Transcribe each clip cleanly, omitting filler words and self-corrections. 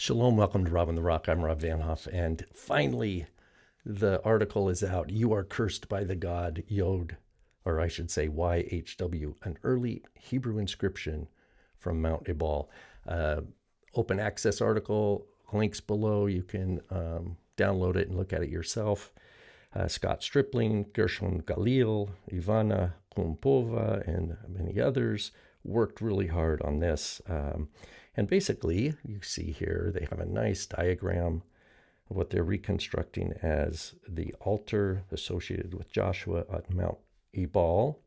Shalom, welcome to Rob on the Rock. I'm Rob Van Hoff, and finally, the article is out. You are cursed by the god Yod, or I should say YHW, an early Hebrew inscription from Mount Ebal. Open access article, links below. You can download it and look at it yourself. Scott Stripling, Gershon, Galil, Ivana Klumpova, and many others worked really hard on this. And basically, you see here, they have a nice diagram of what they're reconstructing as the altar associated with Joshua at Mount Ebal,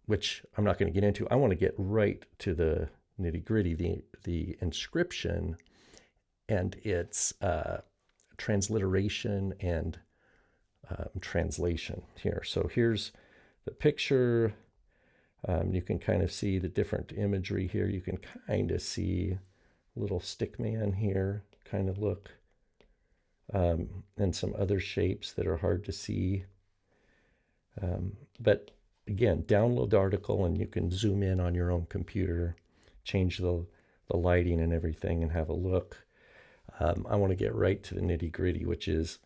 which I'm not going to get into. I want to get right to the nitty-gritty, the inscription and its transliteration and translation here. So here's the picture. You can kind of see the different imagery here. You can kind of see a little stick man here, kind of look, and some other shapes that are hard to see. But again, download the article and you can zoom in on your own computer, change the lighting and everything and have a look. I want to get right to the nitty gritty, which is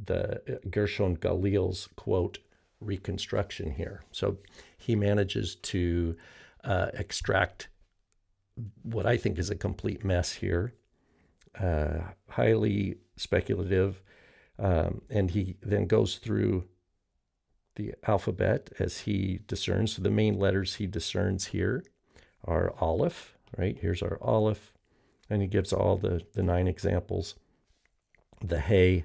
the Gershon Galil's quote, reconstruction here. So he manages to extract what I think is a complete mess here, highly speculative, and he then goes through the alphabet as he discerns. So the main letters he discerns here are Aleph, right? Here's our Aleph, and he gives all the 9 examples, the Hey,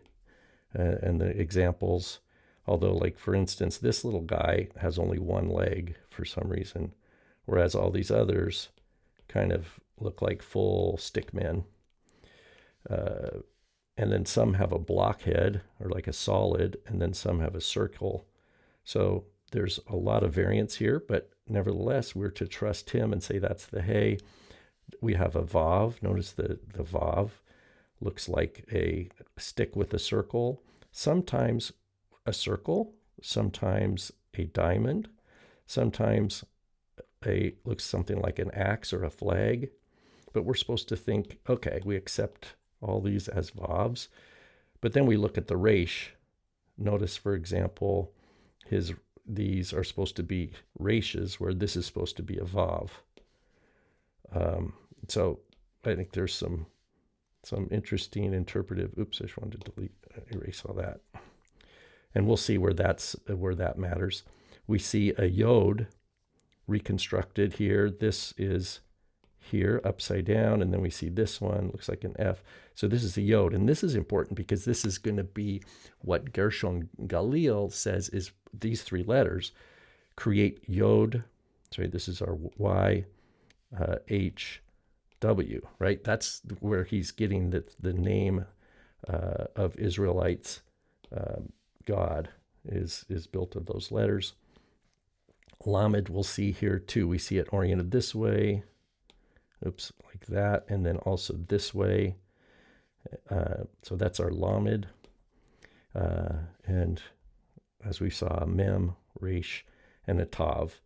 and the examples. Although, like, for instance, this little guy has only one leg for some reason, whereas all these others kind of look like full stick men. And then some have a blockhead, or like a solid, and then some have a circle. So there's a lot of variance here, but nevertheless, we're to trust him and say that's the Hey. We have a Vav. Notice the Vav looks like a stick with a circle. Sometimes a circle, sometimes a diamond, sometimes looks something like an axe or a flag. But we're supposed to think, okay, we accept all these as Vavs. But then we look at the Resh. Notice, for example, these are supposed to be Reshes, where this is supposed to be a Vav. So I think there's some interesting interpretive. Oops, I just wanted to erase all that. And we'll see where that matters. We see a Yod reconstructed here. This is here upside down, and then we see this one looks like an F. So this is a Yod, and this is important because this is going to be what Gershon Galil says is these 3 letters create Yod. Sorry, this is our Y, H, W. Right? That's where he's getting the name of Israelites. God is built of those letters. Lamed we'll see here too. We see it oriented this way. Oops, like that. And then also this way. So that's our Lamed. And as we saw, Mem, Resh, and a Tav.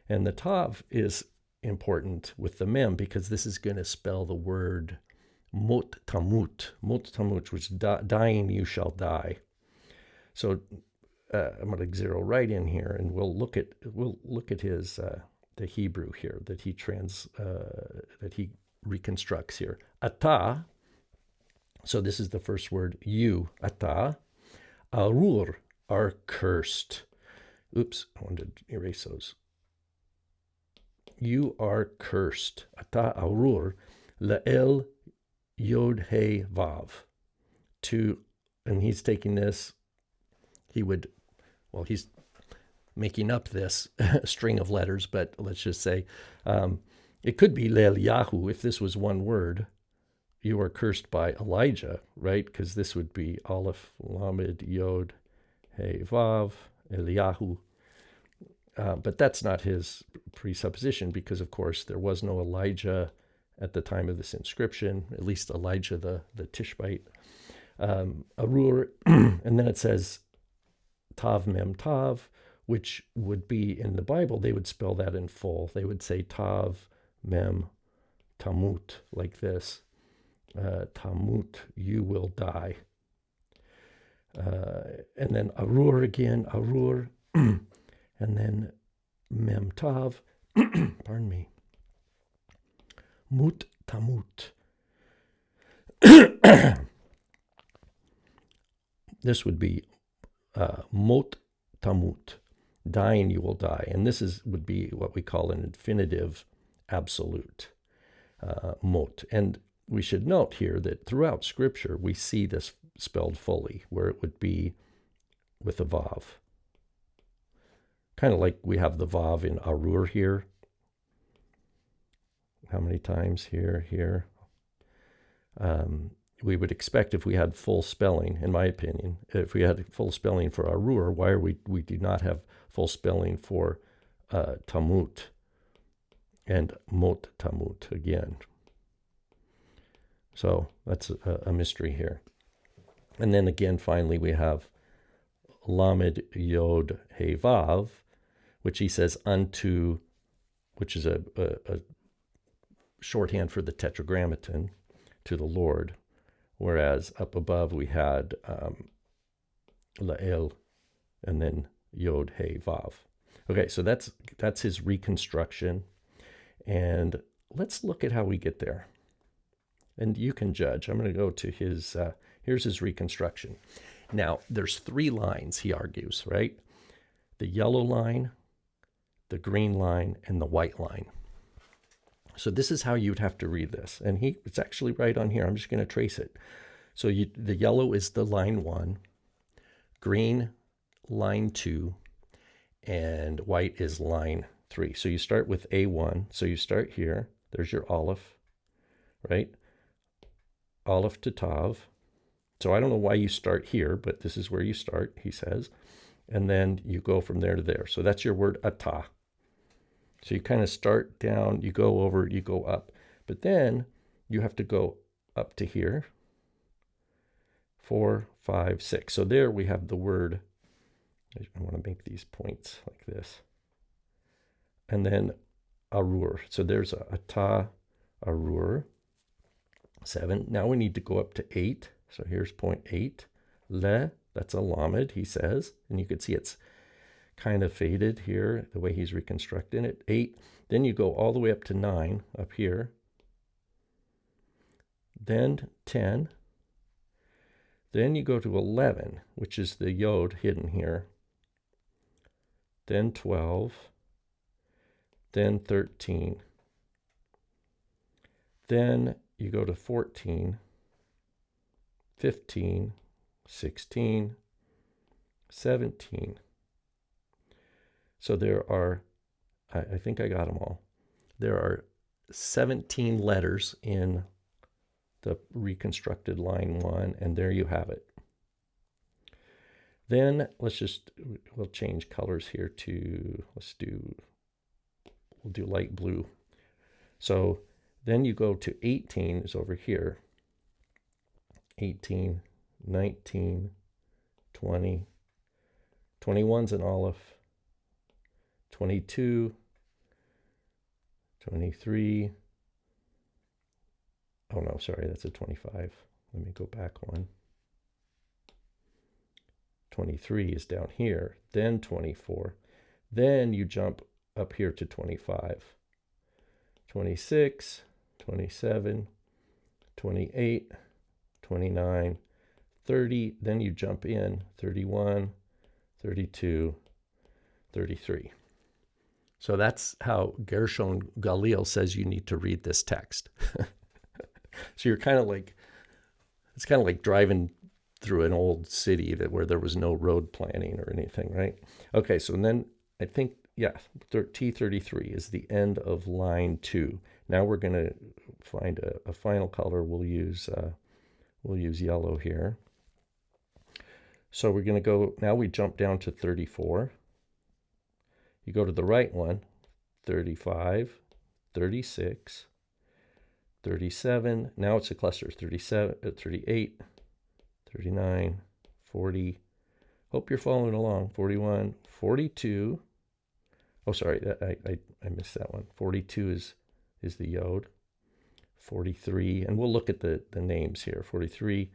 And the Tav is important with the Mem because this is going to spell the word Mot Tamut, which dying you shall die. So I'm going to zero right in here, and we'll look at his the Hebrew here that he reconstructs here. Ata. So this is the first word. You, ata, arur, are cursed. Oops, I wanted to erase those. You are cursed. Ata arur, la'el yod he vav. And he's taking this. He's making up this string of letters, but let's just say it could be Leil Yahu if this was one word. You are cursed by Elijah, right? Because this would be Aleph, Lamed, Yod, Hey, Vav, Eliyahu. But that's not his presupposition because, of course, there was no Elijah at the time of this inscription, at least Elijah the Tishbite. Arur, and then it says Tav Mem Tav, which would be in the Bible, they would spell that in full. They would say Tav Mem tamut, like this. Tamut, you will die. And then arur again, arur, and then mem tav, pardon me, mut tamut. This would be mot tamut, dying you will die. And this would be what we call an infinitive absolute, mot. And we should note here that throughout Scripture, we see this spelled fully, where it would be with a vav. Kind of like we have the vav in arur here. How many times here, here? We would expect if we had full spelling, in my opinion, if we had full spelling for arur, why are we do not have full spelling for tamut and mot tamut again? So that's a mystery here. And then again, finally, we have lamed yod he vav, which he says unto, which is a shorthand for the tetragrammaton, to the Lord. Whereas up above we had Lael and then Yod He Vav. Okay, so that's his reconstruction. And let's look at how we get there. And you can judge. I'm going to go to his, here's his reconstruction. Now, there's 3 lines, he argues, right? The yellow line, the green line, and the white line. So this is how you'd have to read this. And it's actually right on here. I'm just going to trace it. So the yellow is the line 1, green line 2, and white is line 3. So you start with A1. So you start here. There's your Aleph, right? Aleph to Tav. So I don't know why you start here, but this is where you start, he says. And then you go from there to there. So that's your word atah. So you kind of start down, you go over, you go up. But then you have to go up to here. 4, 5, 6. So there we have the word. I want to make these points like this. And then arur. So there's atah, arur. 7. Now we need to go up to 8. So here's point 8. Le, that's a lamed, he says. And you can see it's kind of faded here, the way he's reconstructing it. 8. Then you go all the way up to 9 up here. Then 10. Then you go to 11, which is the yod hidden here. Then 12. Then 13. Then you go to 14, 15, 16, 17. So there are, I think I got them all. There are 17 letters in the reconstructed line 1, and there you have it. Then we'll change colors here to, we'll do light blue. So then you go to 18 is over here. 18, 19, 20, 21's an Aleph, 22, 23. Oh no, sorry, that's a 25. Let me go back one. 23 is down here, then 24. Then you jump up here to 25. 26, 27, 28, 29, 30. Then you jump in 31, 32, 33. So that's how Gershon Galil says you need to read this text. So you're kind of like, it's kind of like driving through an old city where there was no road planning or anything, right? Okay, so then I think, yeah, T33 is the end of line 2. Now we're going to find a final color. We'll use yellow here. So we're going to go, now we jump down to 34. You go to the right one, 35, 36, 37. Now it's a cluster, 37, 38, 39, 40. Hope you're following along. 41, 42. Oh, sorry, I missed that one. 42 is the yod. 43, and we'll look at the names here. 43,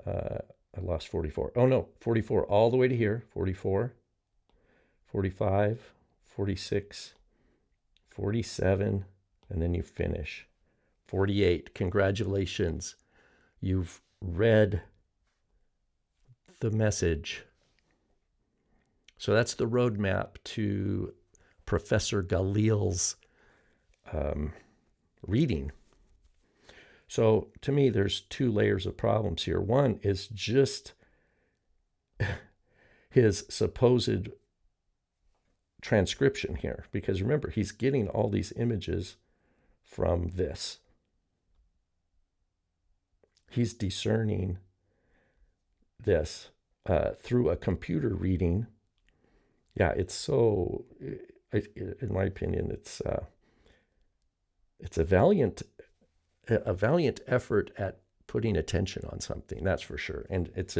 I lost 44. Oh no, 44 all the way to here. 44, 45, 46, 47, and then you finish. 48. Congratulations. You've read the message. So that's the roadmap to Professor Galil's reading. So to me, there's two layers of problems here. One is just his supposed transcription here, because remember, he's getting all these images from this. He's discerning this through a computer reading. Yeah, it's so, in my opinion, it's a valiant effort at putting attention on something, that's for sure. And it's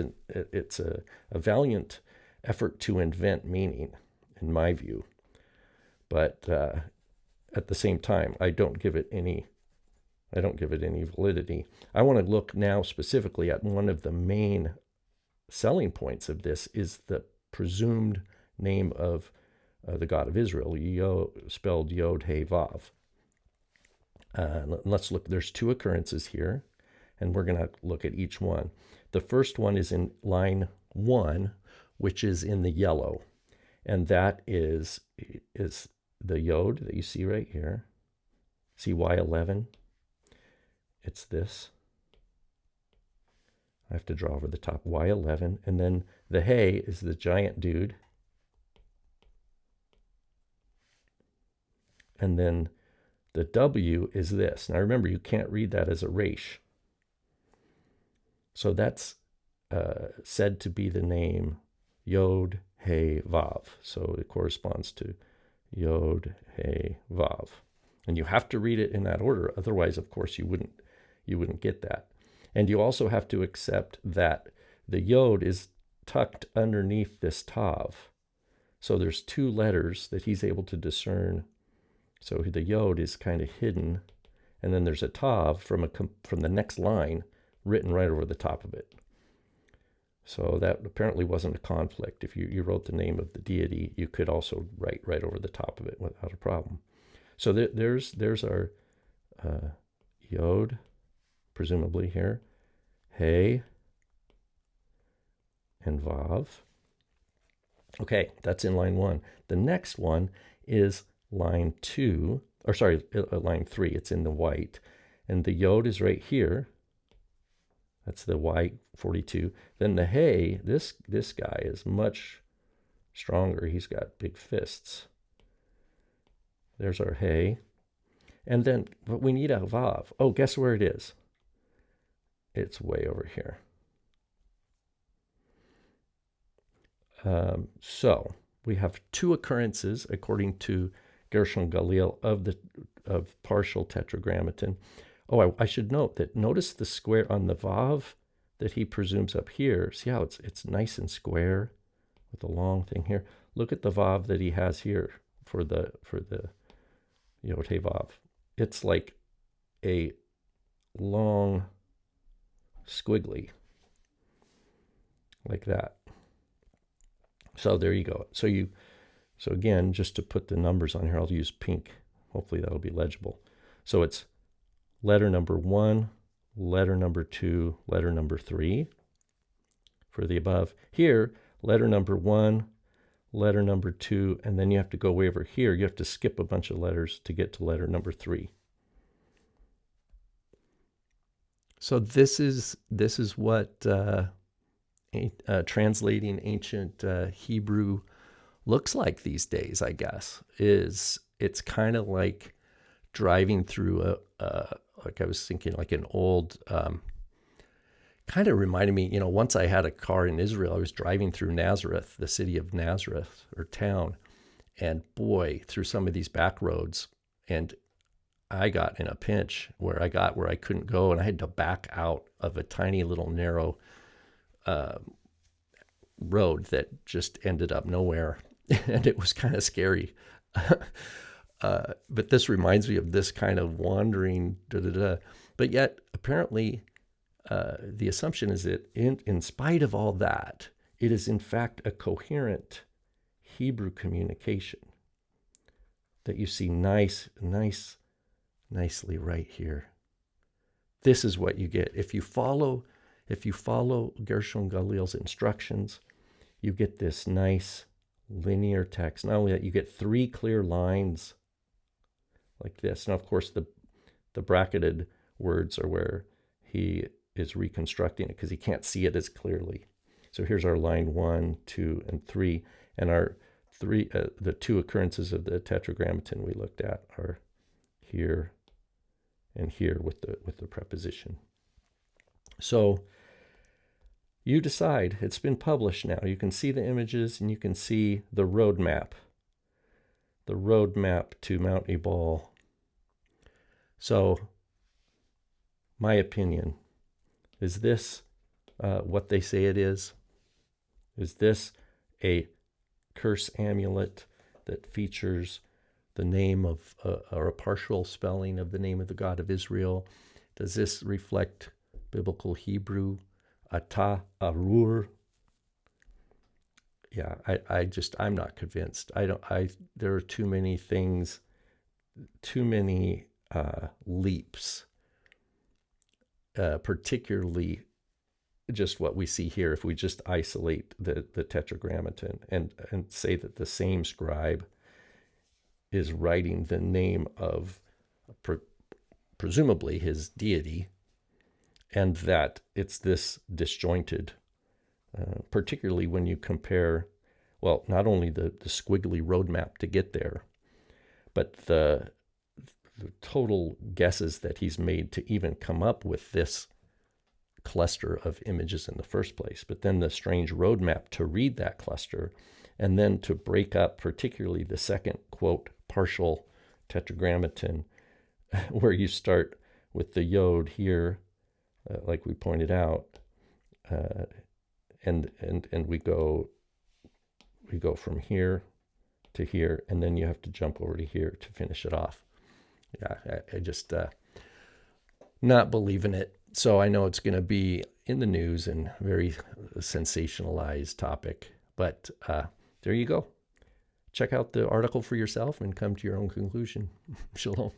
a valiant effort to invent meaning, in my view. But at the same time, I don't give it any validity. I want to look now specifically at one of the main selling points of this is the presumed name of the God of Israel, spelled Yod He Vav. Let's look. There's two occurrences here, and we're going to look at each one. The first one is in line 1, which is in the yellow, and that is the Yod that you see right here. See Y11? It's this. I have to draw over the top, Y11, and then the Hey is the giant dude, and then the W is this. Now remember, you can't read that as a resh. So that's said to be the name Yod He Vav. So it corresponds to Yod He Vav. And you have to read it in that order. Otherwise, of course, you wouldn't get that. And you also have to accept that the Yod is tucked underneath this Tav. So there's two letters that he's able to discern. So the Yod is kind of hidden, and then there's a Tav from the next line written right over the top of it. So that apparently wasn't a conflict. If you wrote the name of the deity, you could also write right over the top of it without a problem. So there's our Yod, presumably here, Hey, and Vav. Okay, that's in line 1. The next one is line 2, or sorry, line 3. It's in the white, and the Yod is right here. That's the Y42. Then the Hey, this guy is much stronger. He's got big fists. There's our Hey, and then but we need a Vav. Oh, guess where it is? It's way over here. So we have two occurrences according to Gershon Galil of partial tetragrammaton. Oh, I should note that notice the square on the Vav that he presumes up here. See how it's nice and square with the long thing here. Look at the Vav that he has here for the Yod He Vav. It's like a long squiggly like that. So there you go. So again, just to put the numbers on here, I'll use pink. Hopefully that'll be legible. So it's letter number 1, letter number 2, letter number 3 for the above. Here, letter number 1, letter number 2, and then you have to go way over here. You have to skip a bunch of letters to get to letter number 3. So this is what translating ancient Hebrew looks like these days, I guess. It's kind of like driving through like I was thinking, like an old, kind of reminded me, once I had a car in Israel, I was driving through Nazareth, the city of Nazareth or town, and boy, through some of these back roads, and I got in a pinch where I couldn't go, and I had to back out of a tiny little narrow road that just ended up nowhere, and it was kind of scary. But this reminds me of this kind of wandering, But yet, apparently, the assumption is that in spite of all that, it is in fact a coherent Hebrew communication that you see nicely right here. This is what you get. If you follow Gershon Galil's instructions, you get this nice linear text. Not only that, you get 3 clear lines like this. Now, of course, the bracketed words are where he is reconstructing it because he can't see it as clearly. So here's our line 1, 2, and 3, and our the 2 occurrences of the tetragrammaton we looked at are here and here with the preposition. So you decide. It's been published now. You can see the images and you can see the roadmap to Mount Ebal. So my opinion, is this what they say it is? Is this a curse amulet that features the name of, or a partial spelling of the name of the God of Israel? Does this reflect biblical Hebrew? Ata, Arur? Yeah, I'm not convinced. There are too many things, too many leaps, particularly just what we see here. If we just isolate the tetragrammaton and say that the same scribe is writing the name of presumably his deity, and that it's this disjointed, particularly when you compare, well, not only the squiggly roadmap to get there, but the total guesses that he's made to even come up with this cluster of images in the first place, but then the strange roadmap to read that cluster, and then to break up particularly the second, quote, partial tetragrammaton, where you start with the yod here, like we pointed out, and we go from here to here, and then you have to jump over to here to finish it off. Yeah, I just not believing it. So I know it's going to be in the news and very sensationalized topic, but there you go. Check out the article for yourself and come to your own conclusion. Shalom.